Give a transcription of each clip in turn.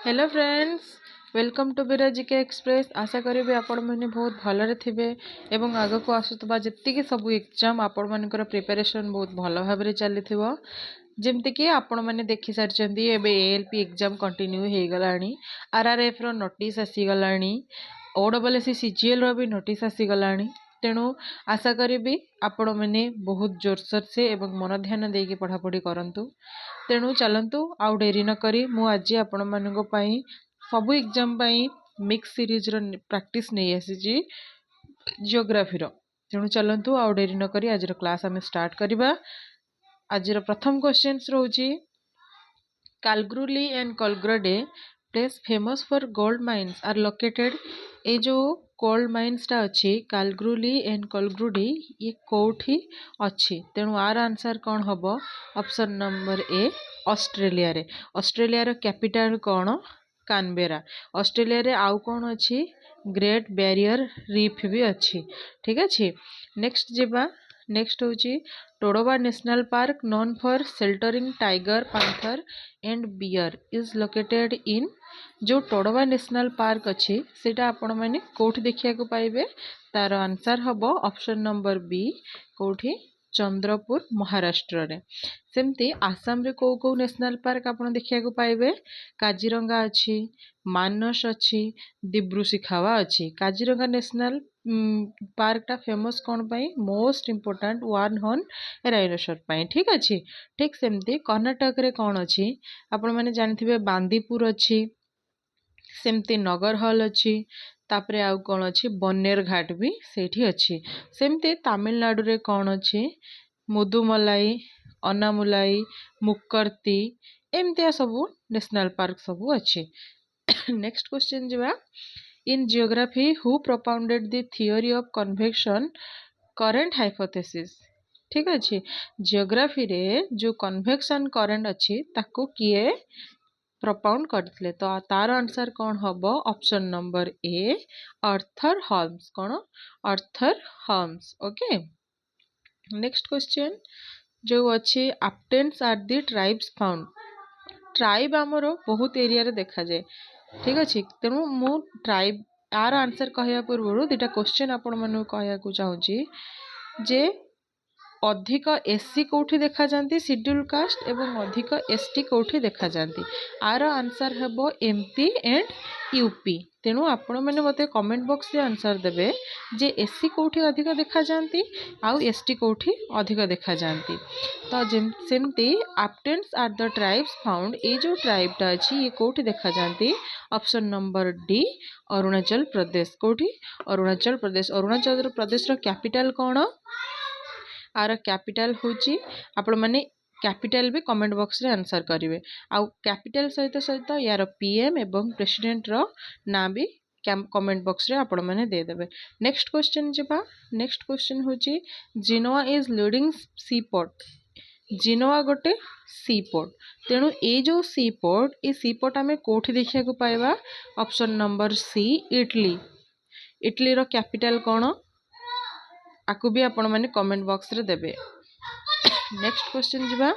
Hello friends, welcome to बिराजिके express. आशा करी आपण मैंने बहुत भलरे थे एवं आग को आसुवा जी सब एग्जाम आपण मानकर प्रिपरेशन बहुत भल भाव में चली जमतीक आपण मैंने देखी सारी एएलपी एग्जाम कंटिन्यू हो गला। आरआरएफ रो नोटिस आसीगला, ओडब्ल्यूएससी सीजीएल रो भी नोटिस आसीगला। तेणु आशा करी आपण मैंने बहुत जोरसोर से एवं मन ध्यान देकी पढ़ापढ़ी करंतु। तेणु चलतु आउ डेरी न करी मु आज आपण मानक पई सबु एग्जाम पई मिक्स सीरीज रो प्रैक्टिस नहीं आसी जियोग्राफी रो। तेणु चलतु आउ डेरी न करी आज रो क्लास आम स्टार्ट करबा। आज रो प्रथम क्वेश्चंस रोची, Kalgoorlie and Coolgardie place famous for gold mines are located. ए जो गोल्ड माइंस टा अच्छी कालग्रुली एंड कलग्रुडी ये कोठी अच्छी, तेणु आर आंसर कौन हम? ऑप्शन नंबर ए ऑस्ट्रेलिया रे। ऑस्ट्रेलिया रो कैपिटल कौन? कानबेरा। ऑस्ट्रेलिया रे आउ कौन अच्छी? ग्रेट बैरियर रीफ भी अच्छी। ठीक अच्छे। नेक्स्ट जीवा। नेक्स्ट होची Tadoba national park known for sheltering tiger, panther and bear is located in. जो टोडोवा नेशनल पार्क अच्छी सेटा आपण मैंने कोठी देखिया को पाइबे? तार आंसर हम ऑप्शन नंबर बी, कोठी? चंद्रपुर, महाराष्ट्र रे। सेमती आसाम रे को नेशनल पार्क आपण देखिया को पाइबे? काजीरंगा अच्छी, मानस अच्छी, दिब्रु शिखावा अच्छी। काजीरंगा नेशनल पार्क टा फेमस कौन पाई? मोस्ट इम्पोर्टाट वन हॉर्न राइनोसर पाई। ठीक अच्छे। ठीक सेमती कर्णाटक रे कौन अच्छी? आपण मैंने जानिथिबे बांदीपुर अच्छी, सेमती नगर हॉल अच्छी, तापरे आउ कौन अच्छी? बन्नेर घाट भी सेठी अच्छी। सेमती तमिलनाडु रे कौन अच्छी? मुदुमलाई, अनामुलाई, मुक्कर्ती एमतिया सबू नेशनल पार्क सबू अच्छी। नेक्स्ट क्वेश्चन जीवा। In geography who propounded the theory of convection current hypothesis. ठीक अच्छे। जियोग्राफी रे जो कन्वेक्शन करेंट अच्छी ताको किए प्रोपाउंड करथिले? तो तार आंसर कौन हम? Option number A, Arthur Holmes. कौन? Arthur Holmes. Okay. Next question जो अच्छे, आप्टेन्स are the tribes found. Tribe आमर बहुत एरिया रे देखा जाए। ठीक अच्छे। तेणु मु ट्राइब आर आंसर कहया पूर्व दुटा क्वेश्चन आपण मानू कहया को चाहूची जे अधिक एससी कोठी देखा जाती शेड्यूल कास्ट एवं अधिक एसटी कोठी देखा जाती। आर आंसर हेबो एमपी एंड यूपी। तेणु आपण मैंने मते कमेंट बॉक्स रे आंसर देबे जे एससी कोठी अधिक देखा जाती आउ एसटी कोठी अधिक देखा जाती। तो सेमती आप्टेन्स आर द ट्राइब्स फाउंड, ए जो ट्राइब टा अछि ये कोठी देखा जाती? Option number D, Arunachal Pradesh. कोठी? अरुणाचल प्रदेश। अरुणाचल प्रदेश रो कैपिटल कौन? आर कैपिटल होची, आपण माने कैपिटल भी कमेंट बॉक्स रे आंसर करिवे। आउ कैपिटल सहित सहित यार पीएम एवं प्रेसिडेंट रो ना भी कमेंट बॉक्स रे आपण माने दे देबे। नेक्स्ट क्वेश्चन जेबा। नेक्स्ट क्वेश्चन होची, जिनोआ इज लीडिंग सी पोर्ट। जिनोआ गोटे सी पोर्ट। तेणु ए जो सी पोर्ट, ए सी पोर्ट आमे कोठी देखिया को पाइबा? Option number C, Italy. Italy रो कैपिटल कौन? आकु भी आपण माने कमेंट बॉक्स रे देबे। नेक्स्ट क्वेश्चन जीवा।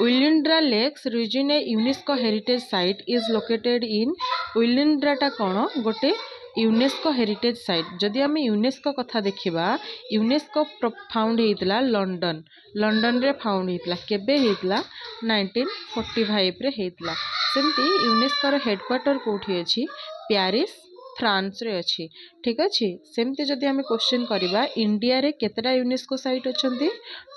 Willandra lakes region a UNESCO heritage site is located in. Willandra टा कौन? गोटे यूनेस्को हेरिटेज साइट। जदि आम यूनेस्को कथा देखिबा, यूनेस्को फाउंड होइतला लंडन। लंडन रे फाउंड होइतला। केबे होइतला? 1945 रे होइतला। सेमती यूनेस्को रो हेडक्वार्टर कोठी अछि? पेरिस, फ्रांस रे अच्छी। ठीक अच्छे। सेमती जदि आम क्वेश्चन करवा, इंडिया रे केतटा यूनेस्को साइट अच्छी?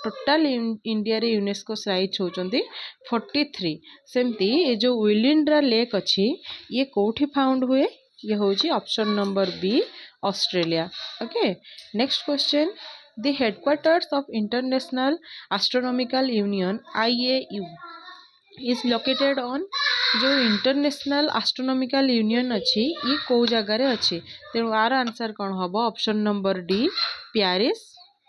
टोटाल इंडिया रे यूनेस्को साइट होचंदी 43। सेमती ये जो विलिंड्रा लेक अच्छी ये कोठी फाउंड हुए? ये होची option number B, Australia. Okay. Next question, the headquarters of international astronomical union IAU is located on. जो इंटरनेशनल एस्ट्रोनॉमिकल यूनियन अच्छी ये कौ जगार अच्छी? तेणु आर आंसर कौन हम? Option number D, Paris,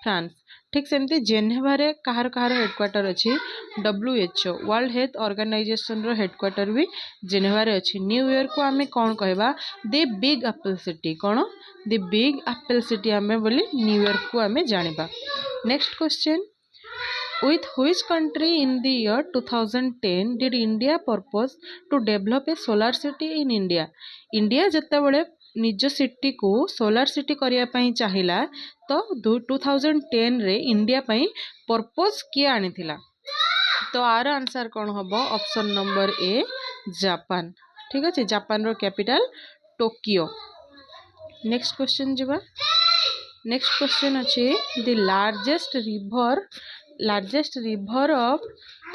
France. ठीक सेमती जेनेवा रे कहार कहार हेडक्वार्टर अच्छी? WHO वर्ल्ड हेल्थ ऑर्गेनाइजेशन रो हेडक्वार्टर भी जेनेवा रे अच्छी। न्यूयॉर्क को आमे कौन कहबा? The Big Apple city. कौन? द बिग एप्पल सिटी आमे बोली न्यूयॉर्क को आमे जानिबा। Next question, With which country in the year 2010 did India purpose to develop a solar city in India? India ଯେତେବେଳେ ନିଜ ସିଟିକୁ ସୋଲାର ସିଟି କରିବା ପାଇଁ ଚାହିଁଲା ତ 2010ରେ ଇଣ୍ଡିଆ ପାଇଁ ପର୍ପୋଜ କିଏ ଆଣିଥିଲା? ତ ଆର ଆନ୍ସର କ'ଣ ହେବ? Option number A Japan. ଠିକ୍ ଅଛି, ଜାପାନର କ୍ୟାପିଟାଲ ଟୋକିଓ। ନେକ୍ସଟ କ୍ୱେଶ୍ଚନ୍ ଯିବା। ନେକ୍ସଟ କ୍ୱେଶ୍ଚନ୍ ଅଛି the largest river of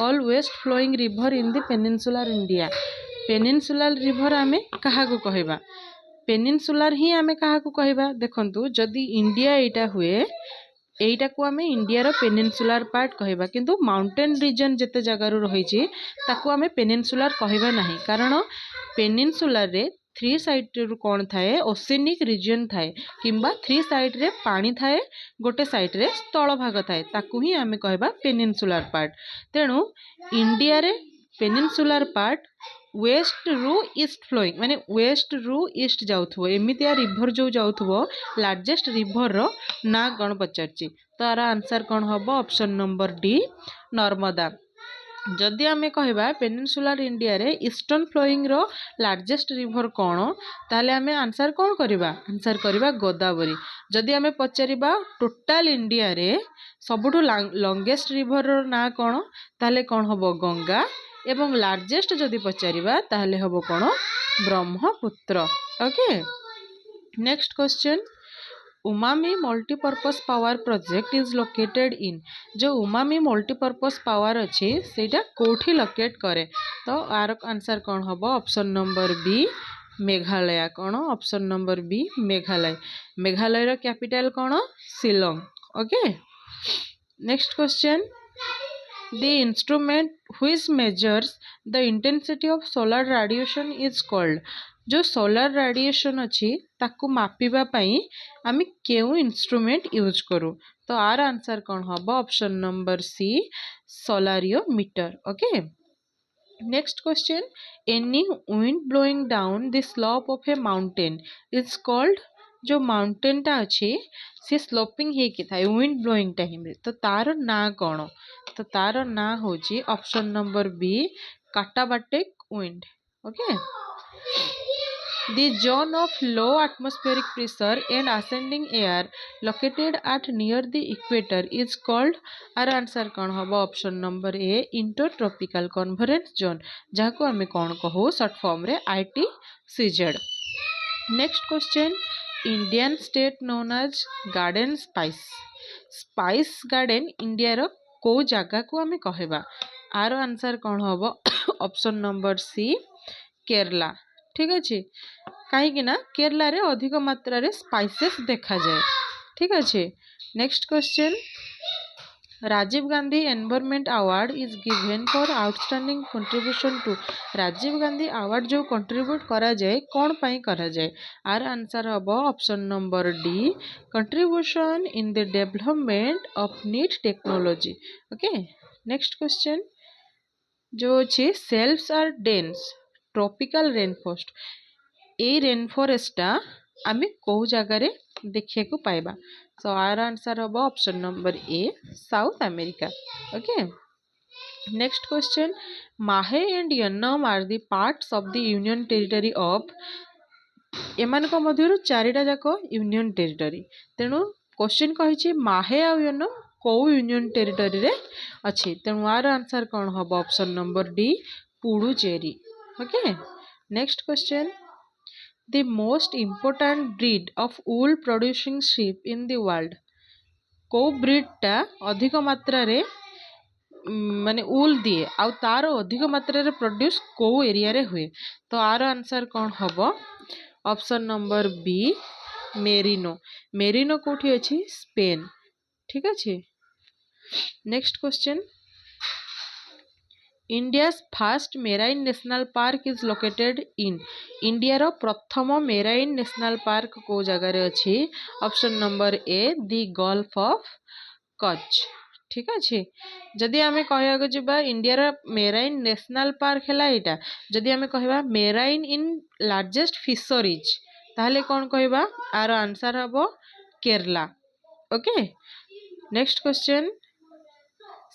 all west flowing river in the peninsular India. Peninsular river ଆମେ କାହାକୁ କହିବା? ପେନିନସୁଲାର ହିଁ ଆମେ କାହାକୁ କହିବା? ଦେଖନ୍ତୁ, ଯଦି ଇଣ୍ଡିଆ ଏଇଟା ହୁଏ, এইটাକୁ ଆମେ ଇଣ୍ଡିଆର ପେନିନସୁଲାର ପାର୍ଟ କହିବା, କିନ୍ତୁ ମାଉଣ୍ଟେନ ରିଜନ୍ ଯେତେ ଜାଗାରୁ ରହିଛି ତାକୁ ଆମେ ପେନିନସୁଲାର କହିବା ନାହିଁ, କାରଣ ପେନିନସୁଲାରରେ 3 ସାଇଡ୍ରୁ କ'ଣ ଥାଏ? ଓସେନିକ୍ ରିଜିଅନ୍ ଥାଏ, କିମ୍ବା 3 ସାଇଡ୍ରେ ପାଣି ଥାଏ, ଗୋଟେ ସାଇଡ୍ରେ ସ୍ଥଳଭାଗ ଥାଏ, ତାକୁ ହିଁ ଆମେ କହିବା ପେନିନସୁଲାର ପାର୍ଟ। ତେଣୁ ଇଣ୍ଡିଆରେ ପେନିନସୁଲାର ପାର୍ଟ ୱେଷ୍ଟରୁ ଇଷ୍ଟ ଫ୍ଲୋଇଂ, ମାନେ ୱେଷ୍ଟରୁ ଇଷ୍ଟ ଯାଉଥିବ, ଏମିତିଆ ରିଭର ଯେଉଁ ଯାଉଥିବ, ଲାର୍ଜେଷ୍ଟ ରିଭରର ନାଁ କ'ଣ ପଚାରିଛି? ତ ଆର ଆନ୍ସର କ'ଣ ହେବ? Option number D Narmada. ଯଦି ଆମେ କହିବା ପେନିନସୁଲାର ଇଣ୍ଡିଆରେ ଇଷ୍ଟର୍ନ ଫ୍ଲୋଇଂର ଲାର୍ଜେଷ୍ଟ ରିଭର କ'ଣ, ତାହେଲେ ଆମେ ଆନ୍ସର କ'ଣ କରିବା? ଆନ୍ସର କରିବା ଗୋଦାବରୀ। ଯଦି ଆମେ ପଚାରିବା ଟୋଟାଲ ଇଣ୍ଡିଆରେ ସବୁଠୁ ଲଙ୍ଗେଷ୍ଟ ରିଭରର ନାଁ କ'ଣ, ତାହେଲେ କ'ଣ ହେବ? ଗଙ୍ଗା। ଏବଂ ଲାର୍ଜେଷ୍ଟ ଯଦି ପଚାରିବା ତାହେଲେ ହେବ କ'ଣ? Brahmaputra. Okay, next question. Umami multipurpose power project is located in. जो उमामी मल्टीपर्पज पावर अच्छी सेटा कोठी लोकेट करे? तो आर आंसर कौन हम? Option number B Meghalaya. कौन? Option number B Meghalaya. Meghalaya capital कौन? Shillong. Okay, next question. The instrument which measures the intensity of solar radiation is called. जो सोलर रेडिएशन अच्छी ताकू मापिबा पई आमी केउ इंस्ट्रूमेंट यूज करू? तो आर आंसर कौन हम? Option number C solarimeter. Okay, next question. Any wind blowing down the slope of a mountain is called. जो माउंटेन टा अच्छी सी स्लोपिंग हे कि थाए विंड ब्लोइंग टाइम रे, तो तार ना कौन? तो तार ना होची option number B katabatic wind. Okay, the zone of low atmospheric pressure and ascending air located at near the equator is called। आर आंसर कौन हम? Option number A intertropical convergence zone, जहाँ को आम कौन कहू शॉर्ट फॉर्म रे ITCZ। Next question. Indian state known as garden spice garden India रो को जगह को आम कहवा? आर आंसर कौन हम? Option number C Kerala. ठीक अच्छे, कहीं ना केरला रे अधिक मात्रा रे स्पाइसेस देखा जाए। ठीक अच्छे, next question. Rajiv Gandhi environment award is given for outstanding contribution to. Rajiv Gandhi award जो कंट्रीब्यूट करा जाए कौन पाई करा जाए? आर आंसर हम option number D contribution in the development of neat technology. Okay, next question. जो अच्छे selvas are dense tropical rainforest, ए रेनफॉरेस्टा आम कौ जगार देखा पाइबा? सो आर आंसर हम option number A South America. Okay, next question. माहे and Yanam are the parts of the union territory of. एमानक मध्यरु चारिटा जाक यूनियन टेरिटरी, तेणु क्वेश्चन कहिछि माहे आ यन्नम कौ यूनियन टेरिटरी रे अछि, तेणु आर आंसर कौन हम? Option number D Puducherry. Okay, next question. The most important breed of wool producing sheep in the world। को ब्रीड टा अधिक मात्रा रे माने वूल दिए आउ तार अधिक मात्रा रे प्रोड्यूस को एरिया रे हुए? तो आर आंसर कौन हम? Option number B merino. Merino कोठी अछि? स्पेन। ठीक अच्छे, next question. India's first marine national park is located in. India रो प्रथम मेराइन नेशनल पार्क को जगार अच्छी? Option number A the gulf of Kutch. ठीक अच्छे, जदि आम कहवा जा इंडिया मेराइन नेशनल पार्क है यहाँ, जदि आम कहवा मेराइन इन लार्जेस्ट फिशरीज ताहले कौन कहवा? आर आंसर हम Kerala. Okay, next question.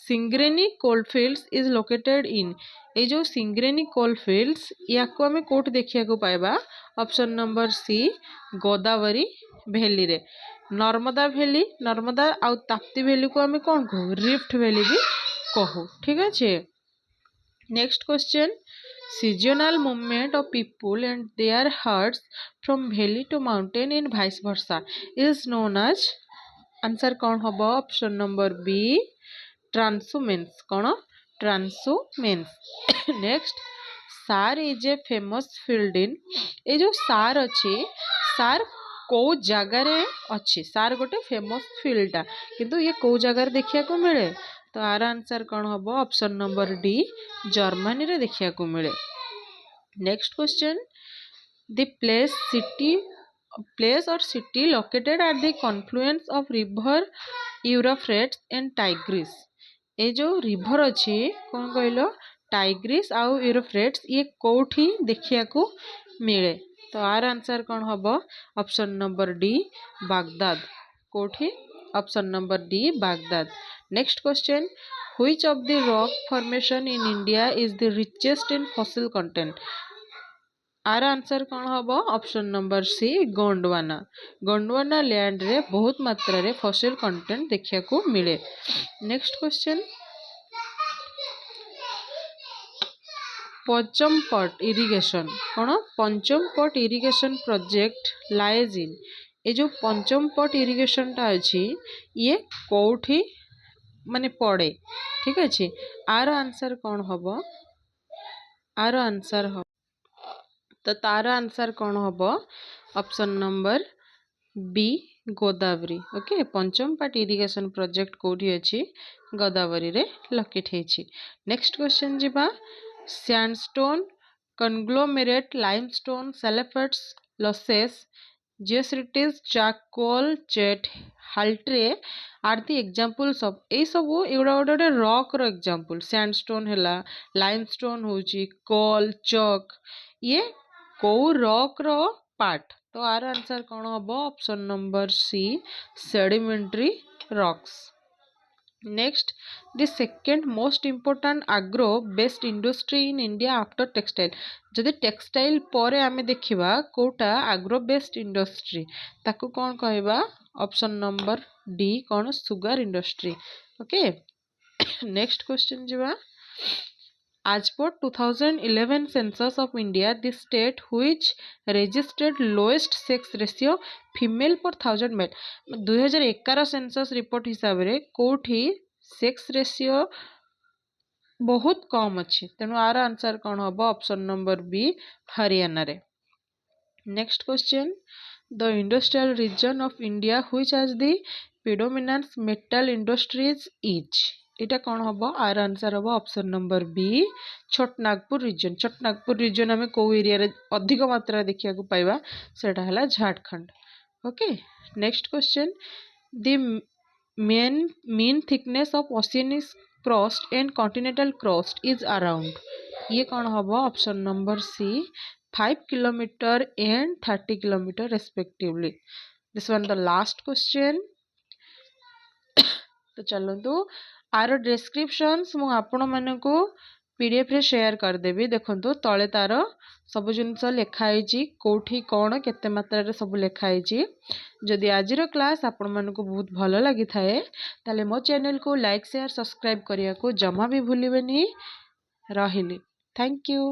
Singareni coalfields is located in ये जो सिंग्रेनी कोलफिल्ड्स या आम कौट देखा पाइबा ऑप्शन नंबर सी गोदावरी भैली रे नर्मदा भैली नर्मदा आउ ताप्ती भैली को आम कौन कहू रिफ्ट भैली भी कहू ठीक अच्छे। Next question seasonal movement of people and their herds from valley to mountain in vice versa is known as answer कौन हम ऑप्शन नंबर बी ट्रांसुमेंस कौन ट्रांसुमेंस। नेक्स्ट सार इज ए फेमस फील्ड इन ये जो सार अच्छे सार कौ जगार अच्छे सार गोटे फेमस फील्डटा किंतु ये कौ जगार देखा को मिले तो आर आंसर कौन हम ऑप्शन नंबर डी जर्मनी रे देखा को मिले। Next question the place or city located at the confluence of river Euphrates and Tigris ये जो रिवर अच्छे कौन कहलो टाइग्रिस आउ यूरोफ्रेट्स ये कौटी देखा को मिले तो आर आंसर कौन हम ऑप्शन नंबर डी बागदाद कौटी option number D Baghdad. Next question which of the rock formation in India is the richest in fossil content आर आंसर कौन हम option number C Gondwana Gondwana land रे बहुत मात्रा रे फॉसिल कंटेंट देखा को मिले। नेक्स्ट क्वेश्चन पंचमपट इरिगेशन कौन पंचमपट इरिगेशन प्रोजेक्ट लाइज इन ये जो पंचमपट इरिगेशन टा अच्छी ये कौटी माने पड़े ठीक अच्छे आर आंसर कौन हम आर आंसर हम तो तार आंसर कौन हम option number B Godavari okay Pochampad irrigation project कोठी अच्छी गोदावरी रे लोकेट होइछि। नेक्स्ट क्वेश्चन जीवा सैंडस्टोन कंग्लोमेरेट लाइमस्टोन सैलिफेट्स लसेस जियोसिटीज चारकोल जेट हाल्ट्रे आर दी एग्जांपल्स ऑफ ए सबू एगुड़ा गोटे रॉक रो एग्जांपल सैंडस्टोन हैला लाइमस्टोन होची कोल चक ये कौ रॉक रो पार्ट तो आर आंसर कौन हम option number C sedimentary rocks. Next the second most important agro based industry in India after textile जदि टेक्सटाइल पर आम देखा कोटा आग्रो बेस्ड इंडस्ट्री ताकू कौन कहवा ऑप्शन नंबर डी कौन sugar industry okay. Next question जीवा as per 2011 census of India the state which registered lowest sex ratio female per thousand male 2011 census report हिसाब रे कोठी सेक्स रेशियो बहुत कम अच्छी तेणु आर आंसर कौन हम ऑप्शन नंबर बी हरियाणा रे। Next question the industrial region of India which has the predominance metal industries is इटा कौन हम आर आंसर हम option number B Chotanagpur region आम कौ एरिया रे अधिक मात्रा देखा पाइबा सेटा है Jharkhand okay. Next question the mean thickness of oceanic crust and continental crust is around ये कौन हम option number C 5 kilometre and 30 kilometre respectively. This one the last question तो चलतु आर डिस्क्रिप्शंस मु आपण मानकु पीडीएफ रे शेयर करदेवी देखंतु तले तार सब जिनस लिखाई कौटी कौन केते मात्रा रे सब लिखाई जदि आजिर क्लास आपण मानकु बहुत भल लगी थाए ताले मो चैनल को लाइक शेयर सब्सक्राइब करिया को जमा भी भूलिबेनी रहिली। Thank you.